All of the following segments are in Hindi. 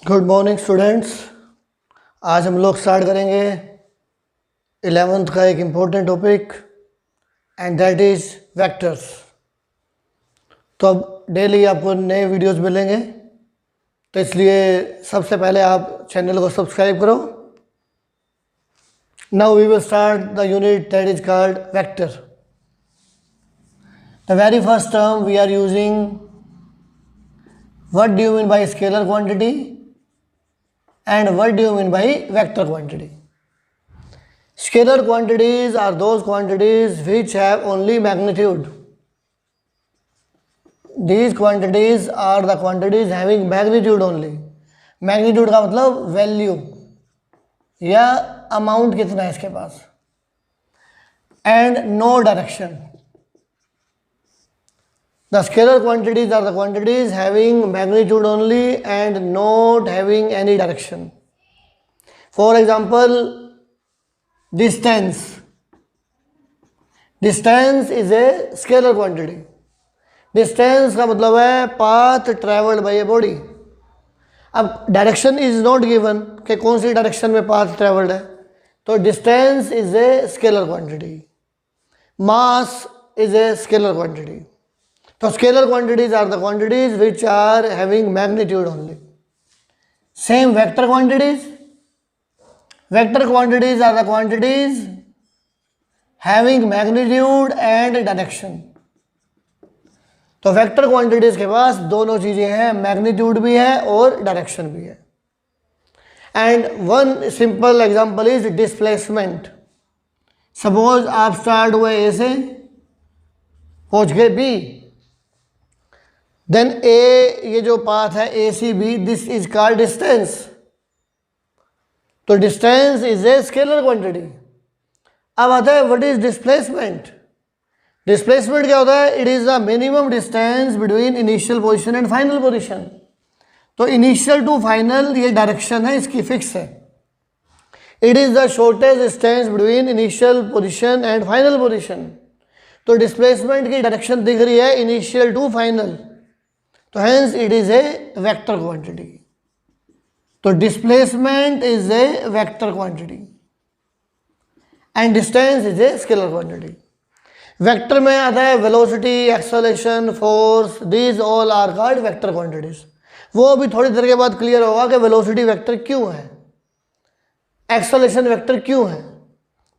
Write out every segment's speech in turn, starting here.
Good morning students. आज हम लोग स्टार्ट करेंगे 11th का एक important topic and that is vectors. तो अब डेली आपको नए वीडियोस मिलेंगे, तो इसलिए सबसे पहले आप चैनल को सब्सक्राइब करो। Now we will start the unit that is called vector. The very first term we are using, what do you mean by scalar quantity and what do you mean by vector quantity? Scalar quantities are those quantities which have only magnitude. These quantities are the quantities having magnitude only. Magnitude का मतलब वैल्यू या अमाउंट कितना है इसके पास, and no direction. The scalar quantities are the quantities having magnitude only and not having any direction. For example, distance. Distance is a scalar quantity. Distance का मतलब है path traveled by a body. अब direction is not given कि कौन सी direction में path traveled है, तो distance is a scalar quantity. Mass is a scalar quantity. So scalar quantities are the quantities which are having magnitude only. Same vector quantities. Vector quantities are the quantities having magnitude and direction. तो वेक्टर क्वांटिटीज के पास दोनों चीजें हैं, मैग्नीट्यूड भी है और डायरेक्शन भी है। And one simple example is displacement. Suppose आप स्टार्ट हुए ए से पहुंच गए बी, देन ए, ये जो पाथ है A C B, this is called distance. तो distance is a scalar quantity. अब आता है व्हाट इज डिस्प्लेसमेंट। डिस्प्लेसमेंट क्या होता है? It is the minimum distance between initial position and final position. तो इनिशियल टू फाइनल ये डायरेक्शन है, इसकी फिक्स है। It is the shortest distance between initial position and final position. तो डिस्प्लेसमेंट की डायरेक्शन दिख रही है इनिशियल टू फाइनल, तो hence it is a vector quantity. तो displacement is a vector quantity and distance is a scalar quantity. Vector में आता है velocity, acceleration, force, these all are called vector quantities. वो अभी थोड़ी देर के बाद क्लियर होगा कि velocity vector क्यों है, acceleration vector क्यों है।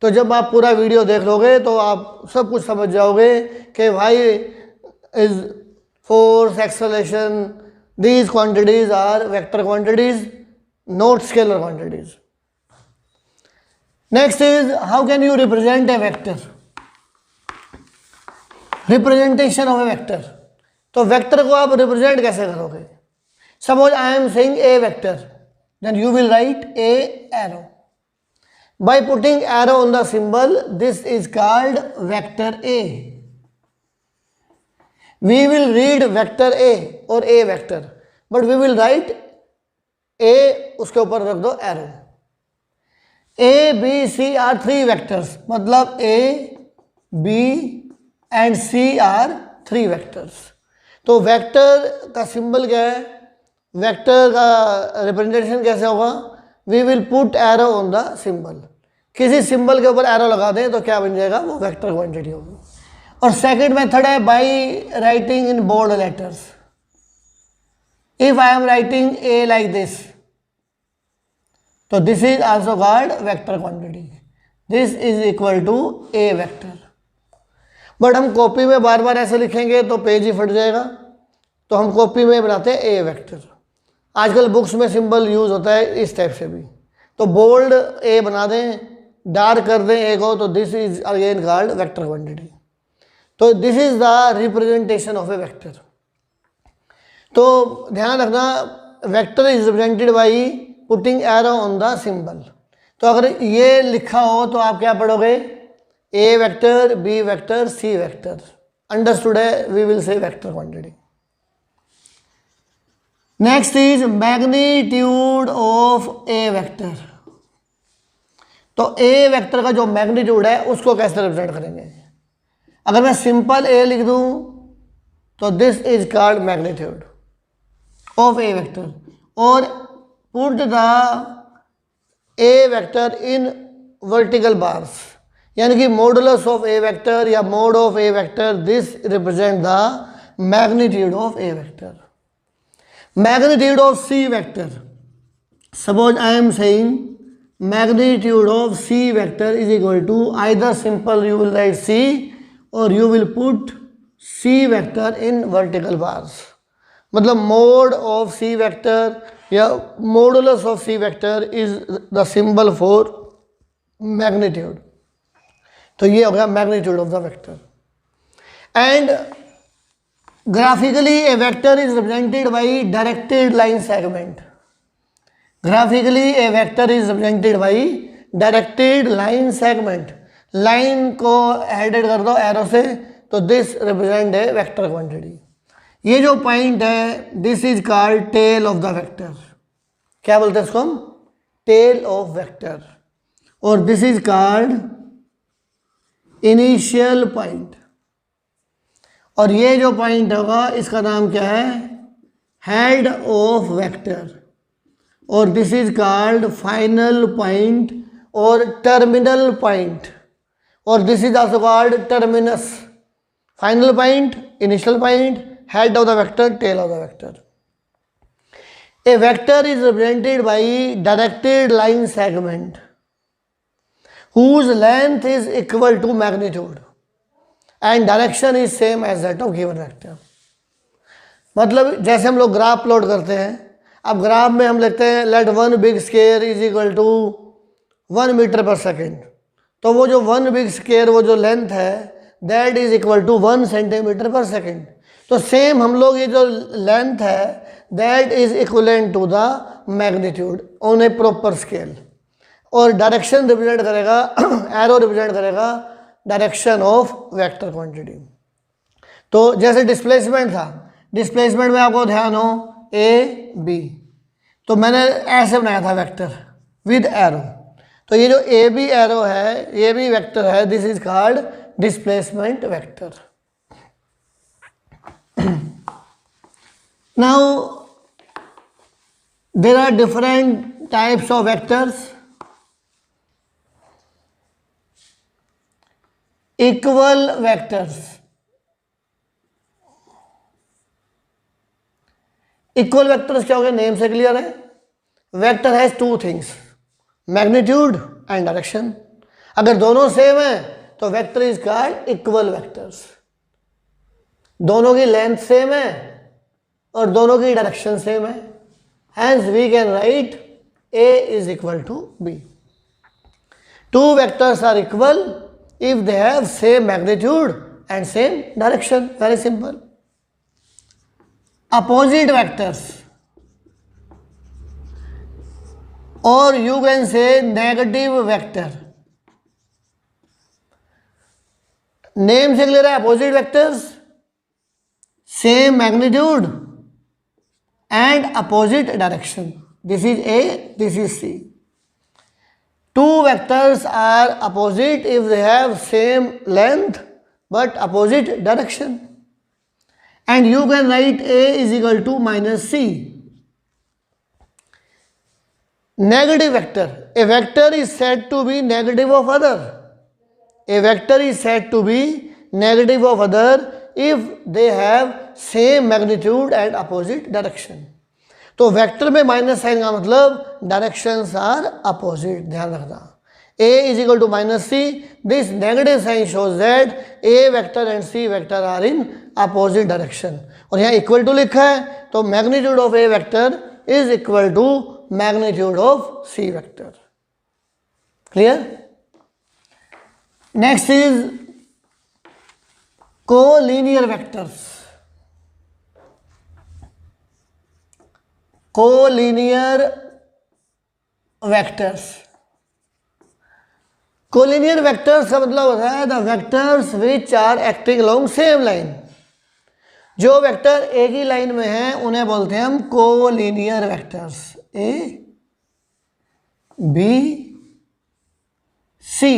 तो जब आप पूरा वीडियो देख लोगे तो आप सब कुछ समझ जाओगे कि भाई is force, acceleration, these quantities are vector quantities, not scalar quantities. Next is, how can you represent a vector? Representation of a vector. तो vector को आप represent कैसे करोगे? Suppose I am saying a vector, then you will write a arrow. By putting arrow on the symbol, this is called vector A. We will read vector A or A vector, but we will write A, उसके ऊपर रख दो arrow. A, B, C are three vectors, मतलब A, B and C are three vectors. तो वेक्टर का सिंबल क्या है, वेक्टर का रिप्रेजेंटेशन कैसे होगा? We will put arrow on the symbol. किसी सिंबल के ऊपर एरो लगा दें तो क्या बन जाएगा? वो वेक्टर क्वांटिटी होगी। और सेकेंड मेथड है by writing in bold letters. If I am writing A like this, तो this is also called vector quantity. This is equal to A vector. But हम कॉपी में बार बार ऐसे लिखेंगे तो पेज ही फट जाएगा, तो हम कॉपी में बनाते हैं ए वेक्टर। आजकल बुक्स में सिंबल यूज होता है इस टाइप से भी, तो बोल्ड ए बना दें, डार्क कर दें ए को, तो this is again called vector quantity. तो this is the representation of A vector. तो ध्यान रखना, vector is represented by putting arrow on the symbol. तो अगर ये लिखा हो तो आप क्या पढ़ोगे? A vector, B vector, C vector. Understood है? We will say vector quantity. Next is magnitude of A vector. तो ए वेक्टर का जो मैग्नीट्यूड है उसको कैसे रिप्रेजेंट करेंगे? अगर मैं सिंपल ए लिख दूं तो this is called magnitude of A vector, और put the A vector in vertical bars, यानी कि मॉडुलस ऑफ ए वेक्टर या mode of A vector, this represent the magnitude of A vector. Magnitude of C vector, suppose I am saying magnitude of C vector is equal to, either simple you will write C or you will put C vector in vertical bars. मतलब mode of C vector या modulus of C vector is the symbol for magnitude. तो ये हो गया magnitude of the vector. And graphically a vector is represented by directed line segment. Graphically a vector is represented by directed line segment. Line को हेडेड कर दो एरो से, तो this represent a vector quantity. ये जो पॉइंट है this is called tail of the vector. क्या बोलते हैं इसको हम? Tail of vector. और this is called initial point. और ये जो पॉइंट होगा इसका नाम क्या है? Head of vector. और this is called final point और टर्मिनल पॉइंट. और this is also called terminus. Final point, initial point, head of the vector, tail of the vector. A vector is represented by directed line segment whose length is equal to magnitude and direction is same as that of given vector. मतलब जैसे हम लोग ग्राफ प्लॉट करते हैं, अब ग्राफ में हम लिखते हैं let one big square is equal to 1 metre per second. तो वो जो 1 बिग स्क्वायर वो जो लेंथ है that is equal to 1 centimetre per second. तो सेम हम लोग ये जो लेंथ है that is equivalent to the magnitude on a proper scale. और डायरेक्शन रिप्रेजेंट करेगा, एरो रिप्रेजेंट करेगा डायरेक्शन ऑफ वेक्टर क्वांटिटी. तो जैसे डिस्प्लेसमेंट था, डिस्प्लेसमेंट में आपको ध्यान हो ए बी, तो मैंने ऐसे बनाया था वेक्टर विद एरो. तो ये जो ए बी एरो है, ये भी वेक्टर है, this is called displacement vector. Now there are different types of vectors. Equal vectors. Equal vectors क्या हो गया? नेम से क्लियर है. Vector has 2 things, magnitude and direction. अगर दोनों सेम है तो vector is called equal vectors. दोनों की लेंथ सेम है और दोनों की डायरेक्शन सेम है. Hence we can write a is equal to b. 2 vectors are equal if they have same magnitude and same direction. Very simple. Opposite vectors, or you can say negative vector. Name से clear है? Opposite vectors, same magnitude and opposite direction. This is A, this is C. 2 vectors are opposite if they have same length but opposite direction. And you can write A is equal to minus C. Negative vector. A vector is said to be negative of other. A vector is said to be negative of other if they have same magnitude and opposite direction. तो वेक्टर में माइनस साइन का मतलब डायरेक्शंस आर अपोजिट. ध्यान रखना. A is equal to minus c. This negative sign shows that a vector and c vector are in opposite direction. और यहाँ इक्वल टू लिखा है तो magnitude of A vector is equal to magnitude of C vector. Clear? Next is collinear vectors. Collinear vectors. Collinear vectors का मतलब होता है the vectors which are acting along same line. जो वेक्टर एक ही लाइन में हैं उन्हें बोलते हैं हम collinear vectors. A b c.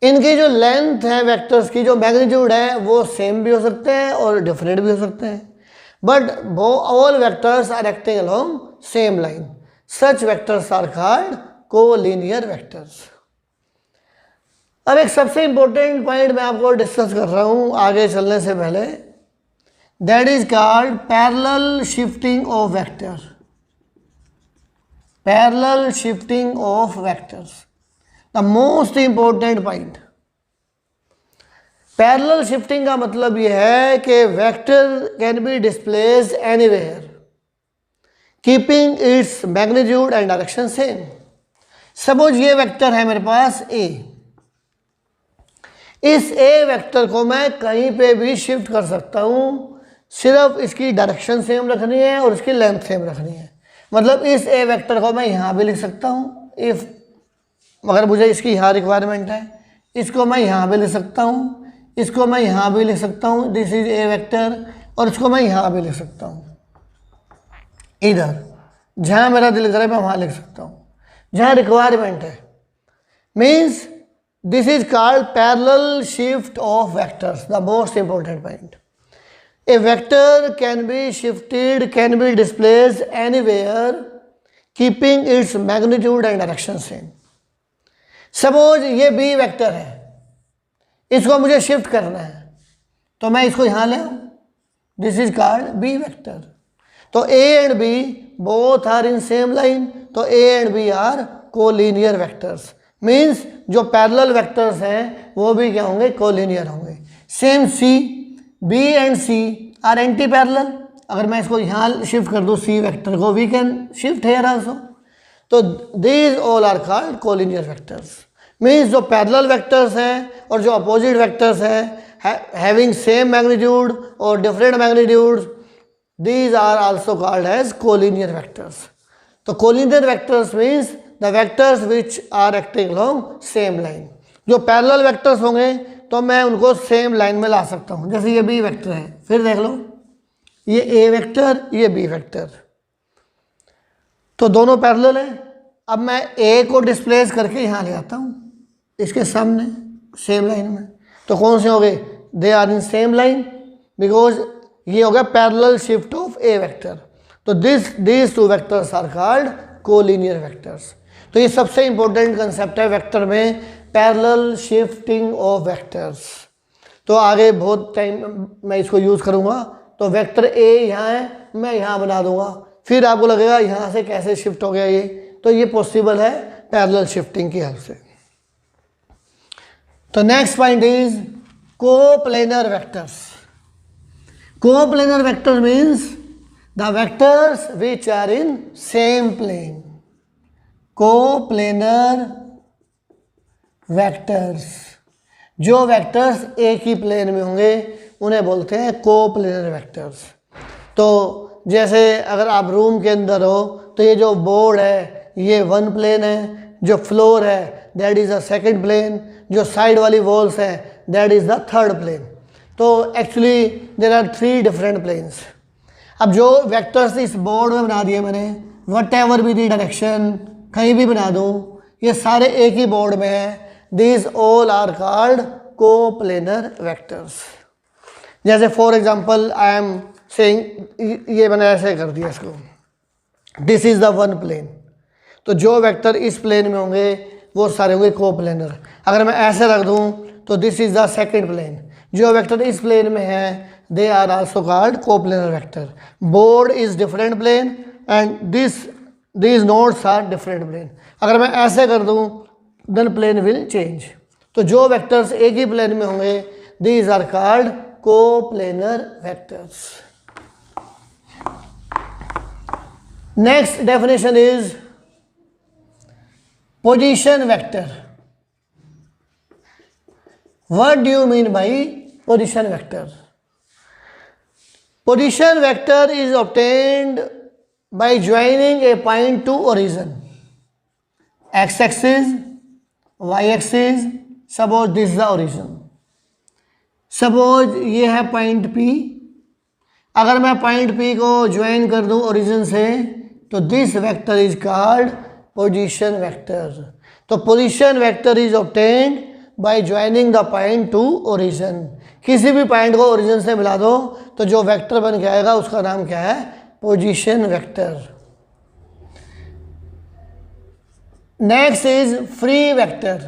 इनकी जो लेंथ है वेक्टर्स की, जो मैग्नीट्यूड है वो सेम भी हो सकते हैं और डिफरेंट भी हो सकते हैं. but all vectors are acting along same line. Such vectors are called collinear vectors. अब एक सबसे इंपॉर्टेंट पॉइंट मैं आपको डिस्कस कर रहा हूं आगे चलने से पहले, that is called parallel shifting of vector. Parallel shifting of vectors, the most important point. Parallel shifting का मतलब यह है कि vector can be displaced anywhere keeping its magnitude and direction same. Suppose ये वेक्टर है मेरे पास ए. इस ए वेक्टर को मैं कहीं पे भी शिफ्ट कर सकता हूँ, सिर्फ इसकी डायरेक्शन सेम रखनी है और इसकी लेंथ सेम रखनी है. मतलब इस ए वेक्टर को मैं यहाँ भी लिख सकता हूँ इफ़, मगर मुझे इसकी यहाँ रिक्वायरमेंट है. इसको मैं यहाँ भी लिख सकता हूँ, इसको मैं यहाँ भी लिख सकता हूँ, दिस इज ए वेक्टर, और इसको मैं यहाँ भी लिख सकता हूँ. इधर जहाँ मेरा दिल करे मैं वहाँ लिख सकता हूँ, जहाँ रिक्वायरमेंट है. Means this is called parallel shift of vectors, the most important point. A vector can be shifted, can be displaced anywhere, keeping its magnitude and direction same. Suppose ये B वेक्टर है, इसको मुझे शिफ्ट करना है, तो मैं इसको यहाँ ले आऊँ. This is called B vector. तो A and B both are in same line, तो A and B are collinear vectors. Means जो पैरेलल वेक्टर्स हैं वो भी क्या होंगे, कोलिनियर होंगे. Same C, B and C are anti parallel. अगर मैं इसको यहाँ शिफ्ट कर दूँ C वेक्टर को, we can shift here also. तो these all are called collinear vectors. Means जो पैरेलल वेक्टर्स हैं और जो अपोजिट वेक्टर्स हैं हैविंग सेम मैग्नीट्यूड और different magnitudes, these are also called as collinear vectors. तो collinear vectors means the vectors which are acting along same line. जो पैरेलल वेक्टर्स होंगे तो मैं उनको सेम लाइन में ला सकता हूँ. जैसे ये B वेक्टर है, फिर देख लो ये A वेक्टर, ये B वेक्टर, तो दोनों पैरेलल है. अब मैं A को डिस्प्लेस करके यहाँ ले आता हूँ इसके सामने सेम लाइन में, तो कौन से हो गए, they are in same line, because ये हो गया parallel shift of A vector. तो these two vectors are called collinear vectors. तो ये सबसे इंपॉर्टेंट कंसेप्ट है वेक्टर में, पैरेलल शिफ्टिंग ऑफ वेक्टर्स. तो आगे बहुत टाइम मैं इसको यूज़ करूँगा. तो वेक्टर A यहाँ है, मैं यहाँ बना दूँगा, फिर आपको लगेगा यहाँ से कैसे शिफ्ट हो गया ये. तो ये पॉसिबल है पैरेलल शिफ्टिंग की हेल्प से. तो next point is coplanar vectors. Coplanar vector means the vectors which are in same plane. Coplanar vectors, जो वेक्टर्स एक ही प्लेन में होंगे उन्हें बोलते हैं कोप्लेनर वेक्टर्स. तो जैसे अगर आप रूम के अंदर हो तो ये जो बोर्ड है ये वन प्लेन है, जो फ्लोर है that is a second plane, जो साइड वाली वॉल्स है that is the third plane. तो actually there are 3 different planes. अब जो वेक्टर्स इस बोर्ड में बना दिए मैंने, वट एवर भी दी डायरेक्शन कहीं भी बना दूँ, ये सारे एक ही बोर्ड में हैं. These all are called coplanar vectors. जैसे for example I am saying, ये मैंने ऐसे कर दिया इसको, this is the one plane. तो जो वेक्टर इस प्लेन में होंगे वो सारे होंगे कोप्लेनर. अगर मैं ऐसे रख दूँ तो this is the second plane. जो वेक्टर इस प्लेन में है they are also called coplanar vector. Board is different plane and these nodes are different plane. अगर मैं ऐसे कर दूँ then plane will change. तो जो वेक्टर्स एक ही प्लेन में होंगे these are called coplanar vectors. Next definition is position vector. What do you mean by position vector? Position vector is obtained by joining a point to origin. X-axis, Y-axis, suppose this is the origin. Suppose ये है पॉइंट P. अगर मैं पॉइंट P को ज्वाइन कर दूं ओरिजिन से तो this vector is called position vector. तो position vector is obtained by joining the point to origin. किसी भी पॉइंट को ओरिजिन से मिला दो तो जो वेक्टर बन के आएगा उसका नाम क्या है? Position vector. Next is free vector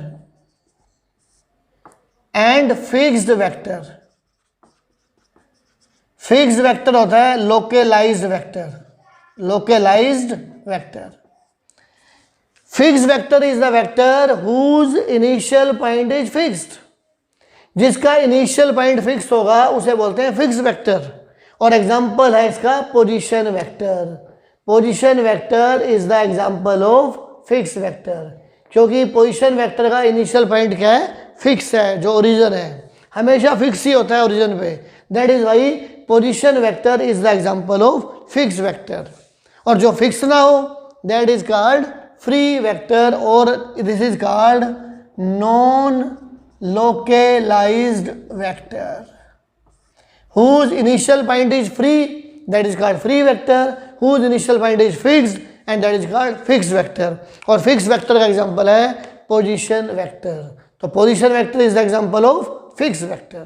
and fixed vector. Fixed vector होता है localised vector. Localised vector. Fixed vector is the vector whose initial point is fixed. जिसका इनिशियल पॉइंट फिक्स होगा उसे बोलते हैं फिक्स्ड वेक्टर। और एग्जांपल है इसका position vector. Position vector is the example of fixed vector, क्योंकि पोजीशन वेक्टर का इनिशियल पॉइंट क्या है? फिक्स है, जो ओरिजिन है हमेशा फिक्स ही होता है ओरिजिन पे। That is why position vector is the example of fixed vector. और जो फिक्स ना हो that is called free vector, और this is called non localized vector whose initial point is free, that is called free vector, whose initial point is fixed and that is called fixed vector। और fixed vector का example है position vector। तो position vector is the example of fixed vector।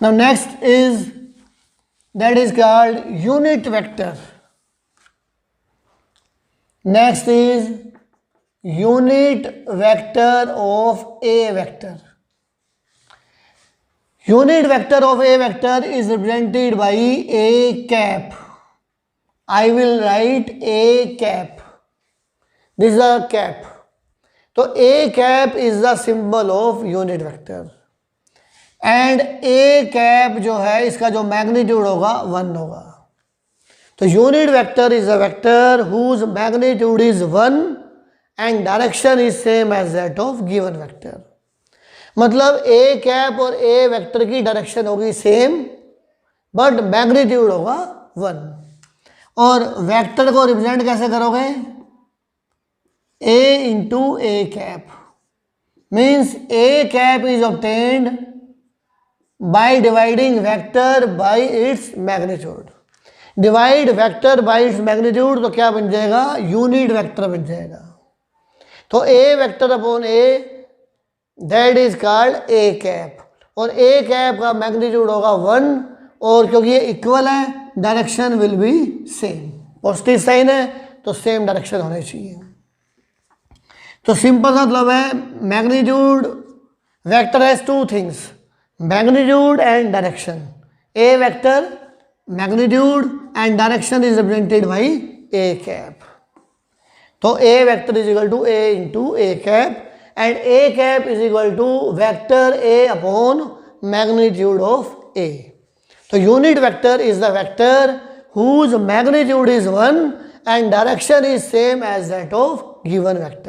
Now next is that is called unit vector। Next is unit vector of a vector। Unit vector of a vector is represented by a cap। I will write a cap। This is a cap। तो a cap is the symbol of unit vector and a cap जो है इसका जो मैग्नीट्यूड होगा 1 होगा। तो unit vector is a vector whose magnitude is 1 and direction is same as that of given vector। मतलब a कैप और a वेक्टर की डायरेक्शन होगी सेम बट मैग्नीट्यूड होगा 1। और वेक्टर को रिप्रेजेंट कैसे करोगे? a into a cap means a cap is obtained by dividing vector by its magnitude. Divide vector by its magnitude तो क्या बन जाएगा? यूनिट वेक्टर बन जाएगा। तो a vector upon a that is called a cap, और a कैप का मैग्नीट्यूड होगा 1, और क्योंकि ये इक्वल है direction will be same. Positive sign है तो सेम डायरेक्शन होनी चाहिए। तो सिंपल सा मतलब है magnitude vector has 2 things, magnitude and direction. a vector magnitude and direction is represented by a cap. तो a vector is equal to a into a cap and a cap is equal to vector a upon magnitude of a। तो unit vector is the vector whose magnitude is 1 and direction is same as that of given vector।